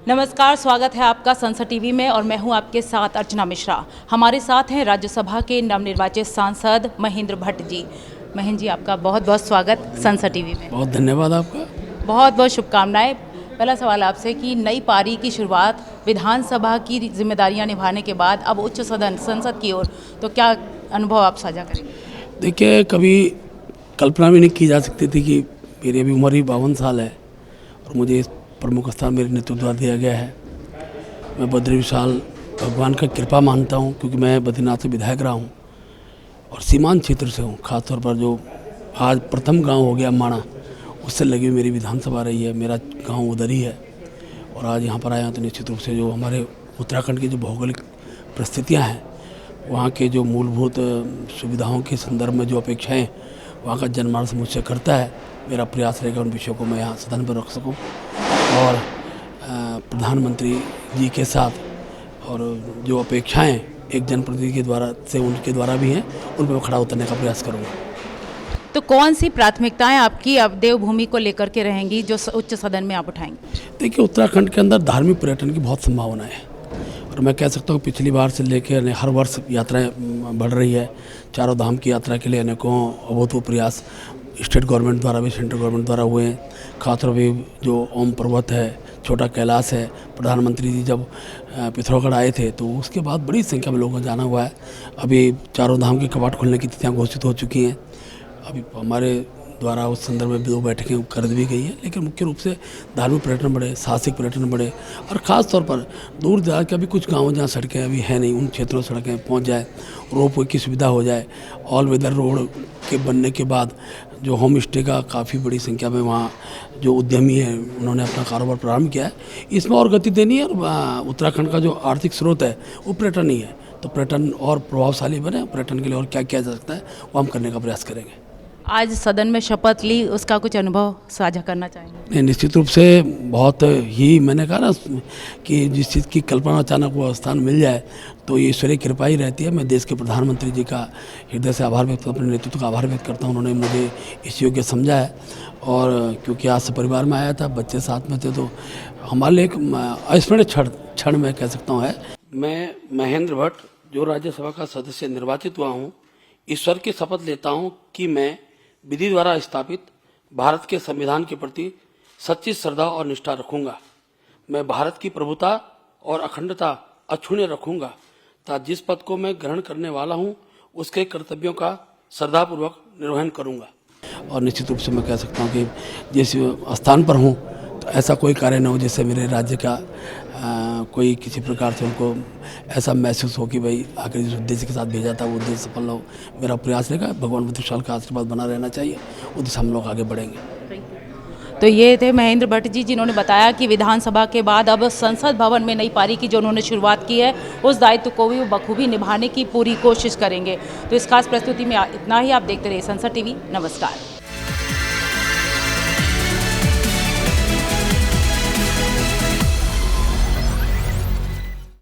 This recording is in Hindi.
नमस्कार, स्वागत है आपका संसद टीवी में और मैं हूं आपके साथ अर्चना मिश्रा। हमारे साथ हैं राज्यसभा के नवनिर्वाचित सांसद महेंद्र भट्ट जी। महेंद्र जी, आपका बहुत बहुत स्वागत संसद टीवी में। बहुत धन्यवाद आपका। बहुत बहुत शुभकामनाएं। पहला सवाल आपसे कि नई पारी की शुरुआत विधानसभा की जिम्मेदारियां निभाने के बाद अब उच्च सदन संसद की ओर, तो क्या अनुभव आप साझा करेंगे? देखिए, कभी कल्पना भी नहीं की जा सकती थी कि मेरी अभी उम्र ही 52 साल है और मुझे इस प्रमुख स्थान मेरे नेतृत्व द्वारा दिया गया है। मैं बद्री विशाल भगवान का कृपा मानता हूँ, क्योंकि मैं बद्रीनाथ से विधायक रहा हूँ और सीमांत क्षेत्र से हूँ। खासतौर पर जो आज प्रथम गांव हो गया माणा, उससे लगी हुई मेरी विधानसभा रही है। मेरा गांव उधर ही है और आज यहाँ पर आया तो निश्चित रूप से जो हमारे उत्तराखंड की जो भौगोलिक परिस्थितियाँ हैं, वहाँ के जो मूलभूत सुविधाओं के संदर्भ में जो अपेक्षाएँ वहाँ का जनमानस मुझसे करता है, मेरा प्रयास रहेगा उन विषयों को मैं यहाँ सदन पर रख सकूँ और प्रधानमंत्री जी के साथ और जो अपेक्षाएं एक जनप्रतिनिधि के द्वारा से उनके द्वारा भी हैं, उन पर खड़ा उतरने का प्रयास करूँगा। तो कौन सी प्राथमिकताएं आपकी अब देवभूमि को लेकर के रहेंगी जो उच्च सदन में आप उठाएंगे? देखिए, उत्तराखंड के अंदर धार्मिक पर्यटन की बहुत संभावना है और मैं कह सकता हूँ पिछली बार से लेकर हर वर्ष यात्राएं बढ़ रही है। चारों धाम की यात्रा के लिए अनेकों अभूतपूर्व प्रयास स्टेट गवर्नमेंट द्वारा भी, सेंट्रल गवर्नमेंट द्वारा हुए हैं। खासतौर पर जो ओम पर्वत है, छोटा कैलाश है, प्रधानमंत्री जी जब पिथौरागढ़ आए थे तो उसके बाद बड़ी संख्या में लोगों को जाना हुआ है। अभी चारों धाम के कपाट खुलने की तिथियां घोषित हो चुकी हैं। अभी हमारे द्वारा उस संदर्भ में 2 बैठकें कर दी गई हैं, लेकिन मुख्य रूप से धार्मिक पर्यटन बढ़े, साहसिक पर्यटन बढ़े और ख़ास तौर पर दूर दराज के अभी कुछ गाँव जहाँ सड़कें अभी हैं नहीं, उन क्षेत्रों में सड़कें पहुँच जाए, रोपवे की सुविधा हो जाए। ऑल वेदर रोड के बनने के बाद जो होम स्टे का काफ़ी बड़ी संख्या में वहाँ जो उद्यमी हैं उन्होंने अपना कारोबार प्रारंभ किया है, इसमें और गति देनी है। और उत्तराखंड का जो आर्थिक स्रोत है वो पर्यटन ही है, तो पर्यटन और प्रभावशाली बने। पर्यटन के लिए और क्या किया जा सकता है वो हम करने का प्रयास करेंगे। आज सदन में शपथ ली, उसका कुछ अनुभव साझा करना चाहेंगे? निश्चित रूप से बहुत ही, मैंने कहा ना कि जिस चीज़ की कल्पना अचानक वो स्थान मिल जाए तो ये ईश्वरीय कृपा ही रहती है। मैं देश के प्रधानमंत्री जी का हृदय से आभार व्यक्त, अपने नेतृत्व का आभार व्यक्त करता हूँ। उन्होंने मुझे इस योग्य समझा है और क्योंकि आज से परिवार में आया था, बच्चे साथ में थे, तो हमारे लिए एक अविस्मरणीय क्षण मैं कह सकता हूँ है। मैं महेंद्र भट्ट, जो राज्यसभा का सदस्य निर्वाचित हुआ हूँ, ईश्वर की शपथ लेता हूँ कि मैं विधि द्वारा स्थापित भारत के संविधान के प्रति सच्ची श्रद्धा और निष्ठा रखूंगा। मैं भारत की प्रभुता और अखंडता अक्षुण्य रखूंगा तथा जिस पद को मैं ग्रहण करने वाला हूं उसके कर्तव्यों का श्रद्धापूर्वक निर्वहन करूंगा। और निश्चित रूप से मैं कह सकता हूं कि जिस स्थान पर हूं तो ऐसा कोई कार्य न हो जिससे मेरे राज्य का कोई किसी प्रकार से उनको ऐसा महसूस हो कि भाई आखिर जिस उद्देश्य के साथ भेजा था वो उद्देश्य सफल हो। मेरा प्रयास रहेगा, भगवान बुद्धिशाल का आशीर्वाद बना रहना चाहिए, उस दिशा हम लोग आगे बढ़ेंगे। तो ये थे महेंद्र भट्ट जी, जिन्होंने बताया कि विधानसभा के बाद अब संसद भवन में नई पारी की जो उन्होंने शुरुआत की है उस दायित्व को भी बखूबी निभाने की पूरी कोशिश करेंगे। तो इस खास प्रस्तुति में इतना ही। आप देखते रहिए संसद टीवी। नमस्कार।